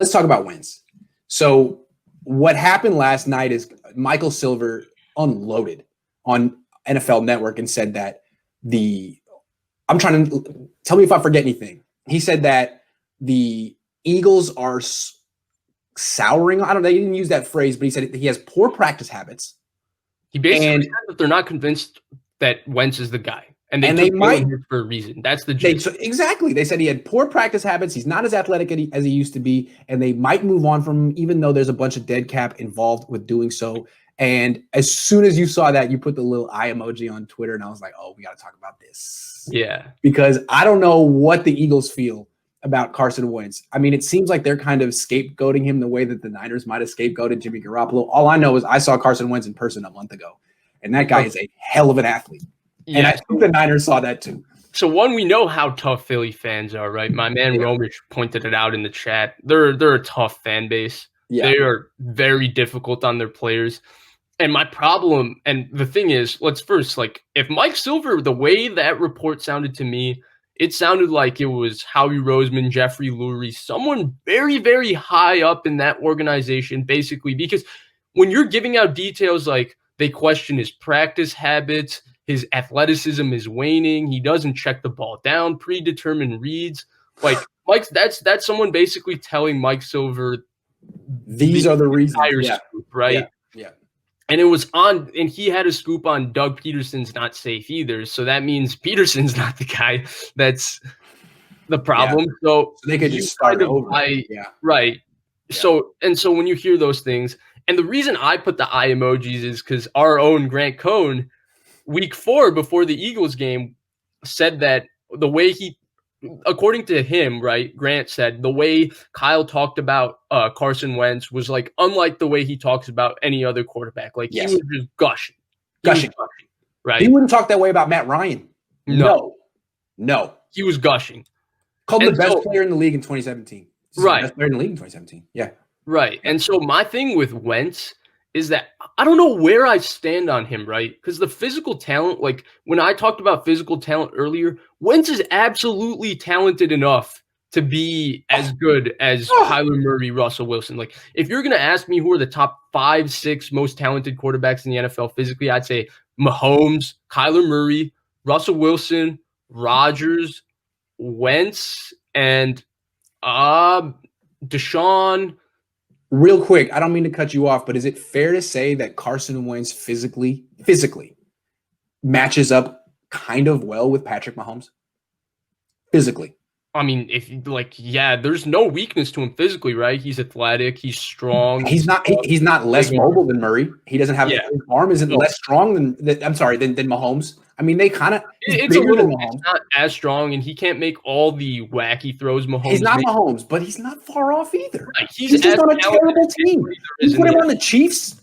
let's talk about Wentz. So what happened last night is Michael Silver unloaded on NFL Network and said that I'm trying to tell me if I forget anything. He said that the Eagles are souring. I don't know. He didn't use that phrase, but he said he has poor practice habits. He basically said that they're not convinced that Wentz is the guy. And they might for a reason. That's the gist. Exactly. They said he had poor practice habits. He's not as athletic as he used to be, and they might move on from him, even though there's a bunch of dead cap involved with doing so. And as soon as you saw that, you put the little eye emoji on Twitter, and I was like, "Oh, we got to talk about this." Yeah, because I don't know what the Eagles feel about Carson Wentz. I mean, it seems like they're kind of scapegoating him the way that the Niners might have scapegoated Jimmy Garoppolo. All I know is I saw Carson Wentz in person a month ago, and that guy is a hell of an athlete. Yeah. And I think the Niners saw that too. So one, we know how tough Philly fans are, right? My man Romich pointed it out in the chat. They're a tough fan base. Yeah. They are very difficult on their players. And my problem, and the thing is, let's first, if Mike Silver, the way that report sounded to me, it sounded like it was Howie Roseman, Jeffrey Lurie, someone very, very high up in that organization, basically, because when you're giving out details like they question his practice habits, his athleticism is waning, he doesn't check the ball down, predetermined reads, Mike, that's someone basically telling Mike Silver these are the reasons, scoop, right? Yeah. And it was and he had a scoop on Doug Peterson's not safe either. So that means Peterson's not the guy that's the problem. Yeah. So they could just start over. Right. Yeah. So when you hear those things, and the reason I put the eye emojis is because our own Grant Cohn, week 4 before the Eagles game, said that the way according to him, right, Grant said the way Kyle talked about Carson Wentz was unlike the way he talks about any other quarterback. He was just gushing. Right? He wouldn't talk that way about Matt Ryan. No. He was gushing. Called him the best player in the league in 2017. Right. The best player in the league in 2017. Yeah. Right. And so my thing with Wentz is that I don't know where I stand on him, right? Because the physical talent, when I talked about physical talent earlier, Wentz is absolutely talented enough to be as good as Kyler Murray, Russell Wilson. If you're going to ask me who are the top 5, 6 most talented quarterbacks in the NFL physically, I'd say Mahomes, Kyler Murray, Russell Wilson, Rodgers, Wentz, and Deshaun. Real quick, I don't mean to cut you off, but is it fair to say that Carson Wentz physically matches up kind of well with Patrick Mahomes? Physically. I mean, there's no weakness to him physically, right? He's athletic, he's strong. He's not less mobile than Murray. He doesn't have his arm isn't less strong than Mahomes. I mean, they kind of it's not as strong, and he can't make all the wacky throws Mahomes. He's not Mahomes, but he's not far off either. Right. He's just on a terrible team. You put him on the Chiefs.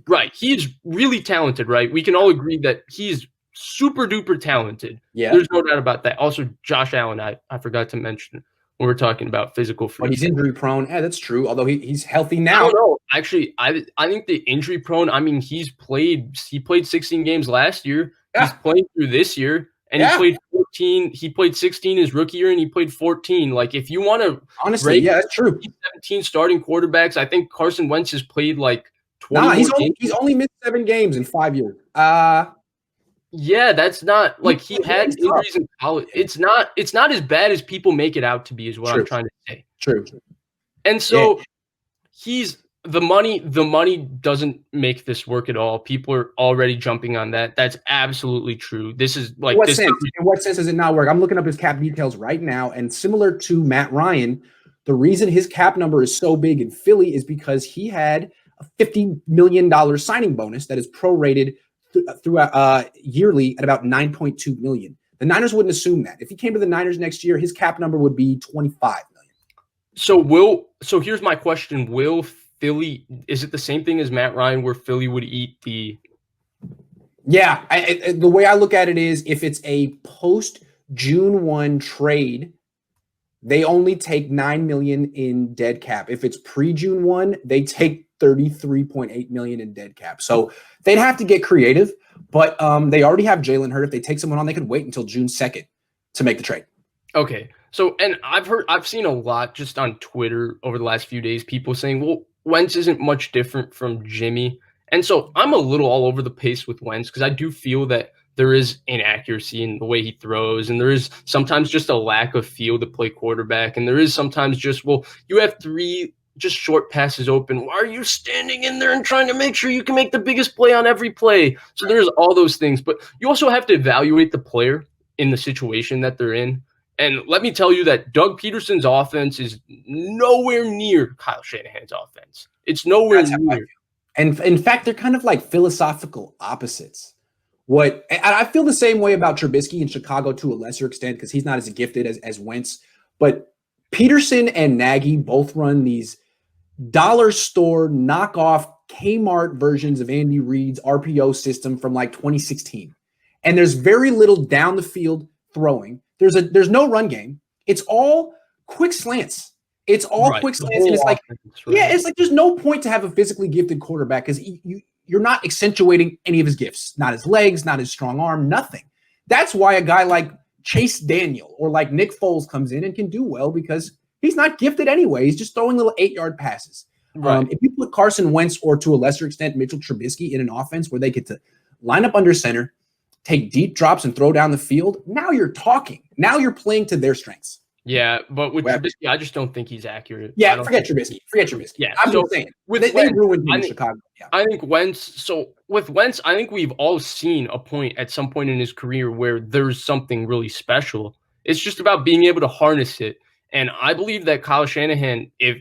Right. He's really talented, right? We can all agree that he's super duper talented. Yeah. There's no doubt about that. Also, Josh Allen, I forgot to mention when we're talking about physical freaks. But he's injury prone. Yeah, that's true. Although he's healthy now. I don't know. Actually, I think the injury prone, I mean, he played 16 games last year. Yeah. He's playing through this year, and he played 14. He played 16 his rookie year, and he played 14. If you want to honestly, that's true. 17 starting quarterbacks. I think Carson Wentz has played 20. He's only missed 7 games in 5 years. Yeah, that's not he had injuries in college. It's not as bad as people make it out to be, is what I'm trying to say. True. And so he's the money doesn't make this work at all. People are already jumping on that. That's absolutely true. This is in what sense does it not work? I'm looking up his cap details right now, and similar to Matt Ryan, the reason his cap number is so big in Philly is because he had a $50 million signing bonus that is prorated throughout yearly at about $9.2 million. The Niners wouldn't assume that. If he came to the Niners next year, his cap number would be $25 million. So here's my question. Will Philly, is it the same thing as Matt Ryan where Philly would eat the... Yeah, the way I look at it is if it's a post-June 1 trade, they only take $9 million in dead cap. If it's pre-June 1, they take $33.8 million in dead cap. So they'd have to get creative, but they already have Jalen Hurts. If they take someone on, they could wait until June 2nd to make the trade. Okay. So, and I've seen a lot just on Twitter over the last few days, people saying, well, Wentz isn't much different from Jimmy. And so I'm a little all over the pace with Wentz because I do feel that there is inaccuracy in the way he throws, and there is sometimes just a lack of feel to play quarterback. And there is sometimes just, well, you have 3 just short passes open. Why are you standing in there and trying to make sure you can make the biggest play on every play? So there's all those things, but you also have to evaluate the player in the situation that they're in. And let me tell you that Doug Peterson's offense is nowhere near Kyle Shanahan's offense. It's nowhere near. And in fact, they're kind of like philosophical opposites. And I feel the same way about Trubisky in Chicago to a lesser extent because he's not as gifted as Wentz. But Peterson and Nagy both run these dollar store knockoff Kmart versions of Andy Reid's RPO system from like 2016. And there's very little down the field throwing. There's no run game. It's all quick slants. It's all quick slants. And it's like, it's like there's no point to have a physically gifted quarterback because you're not accentuating any of his gifts, not his legs, not his strong arm, nothing. That's why a guy like Chase Daniel or like Nick Foles comes in and can do well because he's not gifted anyway. He's just throwing little 8-yard passes. Right. If you put Carson Wentz or to a lesser extent Mitchell Trubisky in an offense where they get to line up under center, take deep drops and throw down the field, now you're talking. Now you're playing to their strengths. Yeah, but with Trubisky, I just don't think he's accurate. Yeah, forget Trubisky. Yeah, I'm just saying. They ruined him in Chicago. Yeah. I think with Wentz, I think we've all seen a point at some point in his career where there's something really special. It's just about being able to harness it. And I believe that Kyle Shanahan, if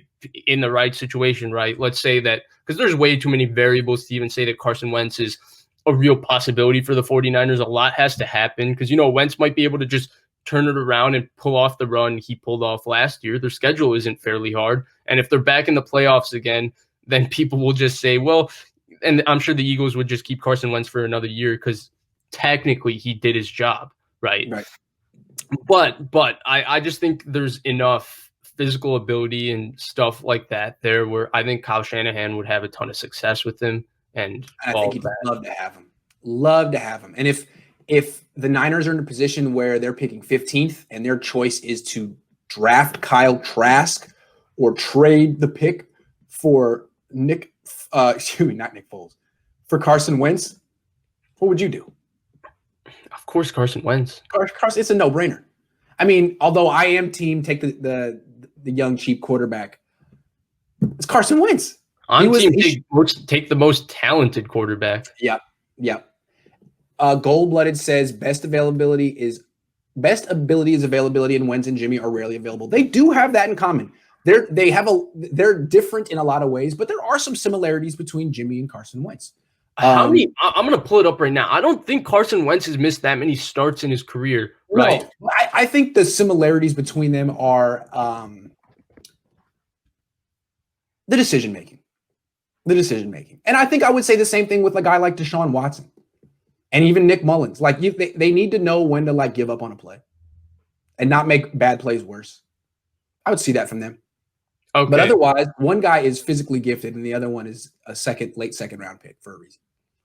in the right situation, right, let's say that, because there's way too many variables to even say that Carson Wentz is a real possibility for the 49ers. A lot has to happen because, Wentz might be able to just turn it around and pull off the run he pulled off last year. Their schedule isn't fairly hard. And if they're back in the playoffs again, then people will just say, well, and I'm sure the Eagles would just keep Carson Wentz for another year because technically he did his job, right? But I just think there's enough physical ability and stuff like that there where I think Kyle Shanahan would have a ton of success with him. And I think he'd love to have him. Love to have him. And if the Niners are in a position where they're picking 15th and their choice is to draft Kyle Trask or trade the pick for not Nick Foles, for Carson Wentz, what would you do? Of course, Carson Wentz. Carson, it's a no-brainer. I mean, although I am team take the young cheap quarterback, it's Carson Wentz. I'm team take the most talented quarterback. Yep. Gold-blooded says best ability is availability, and Wentz and Jimmy are rarely available. They do have that in common. They're different in a lot of ways, but there are some similarities between Jimmy and Carson Wentz. I'm going to pull it up right now. I don't think Carson Wentz has missed that many starts in his career. Right. No, I think the similarities between them are the decision making. And I think I would say the same thing with a guy like Deshaun Watson and even Nick Mullins. Like they need to know when to give up on a play and not make bad plays worse. I would see that from them. Okay. But otherwise, one guy is physically gifted and the other one is a late second round pick for a reason.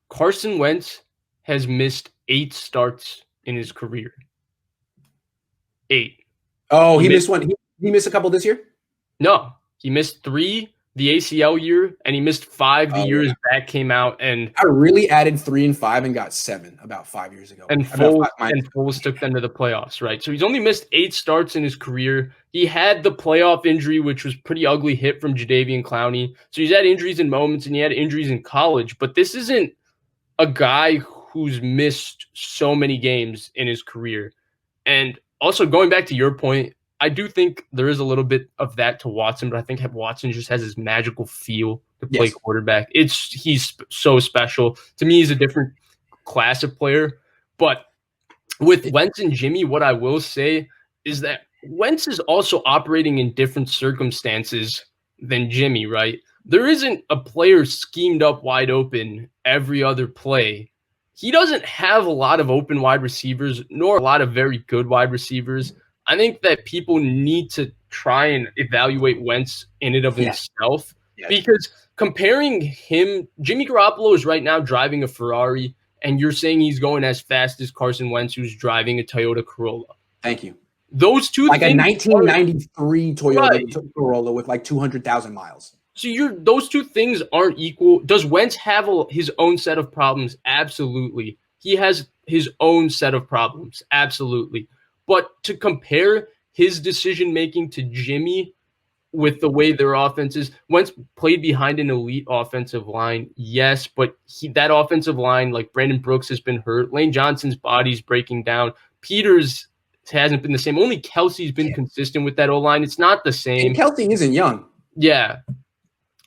Carson Wentz has missed 8 starts in his career. 8. Oh, he missed one. He missed a couple this year? No, he missed 3 the ACL year, and he missed 5 the years back came out. And I really added 3 and 5 and got 7 about 5 years ago. And Foles took them to the playoffs, right? So he's only missed 8 starts in his career. He had the playoff injury, which was pretty ugly hit from Jadeveon Clowney. So he's had injuries in moments, and he had injuries in college. But this isn't a guy who's missed so many games in his career. And also going back to your point, I do think there is a little bit of that to Watson, but I think Watson just has his magical feel to play quarterback. He's so special. To me, he's a different class of player. But with Wentz and Jimmy, what I will say is that Wentz is also operating in different circumstances than Jimmy, right? There isn't a player schemed up wide open every other play. He doesn't have a lot of open wide receivers, nor a lot of very good wide receivers. I think that people need to try and evaluate Wentz in and of himself because comparing him, Jimmy Garoppolo is right now driving a Ferrari, and you're saying he's going as fast as Carson Wentz, who's driving a Toyota Corolla. Thank you. Those two like things, a 1993 Toyota Corolla with like 200,000 miles. So those two things aren't equal. Does Wentz have his own set of problems? Absolutely. He has his own set of problems. Absolutely. But to compare his decision making to Jimmy with the way their offense is, Wentz played behind an elite offensive line, yes, but that offensive line, like Brandon Brooks has been hurt. Lane Johnson's body's breaking down. Peters hasn't been the same. Only Kelsey's been consistent with that O-line. It's not the same. And Kelsey isn't young. Yeah.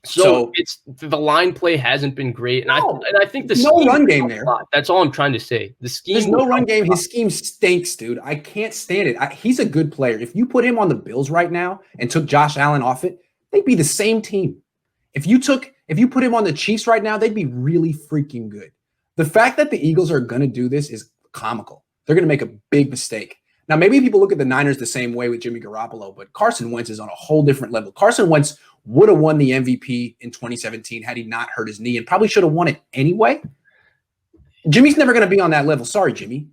So it's the line play hasn't been great, and I think the no run game there. That's all I'm trying to say. The scheme. There's no run game. His scheme stinks, dude. I can't stand it. He's a good player. If you put him on the Bills right now and took Josh Allen off it, they'd be the same team. If you put him on the Chiefs right now, they'd be really freaking good. The fact that the Eagles are going to do this is comical. They're going to make a big mistake. Now, maybe people look at the Niners the same way with Jimmy Garoppolo, but Carson Wentz is on a whole different level. Carson Wentz would have won the MVP in 2017 had he not hurt his knee, and probably should have won it anyway. Jimmy's never going to be on that level. Sorry, Jimmy.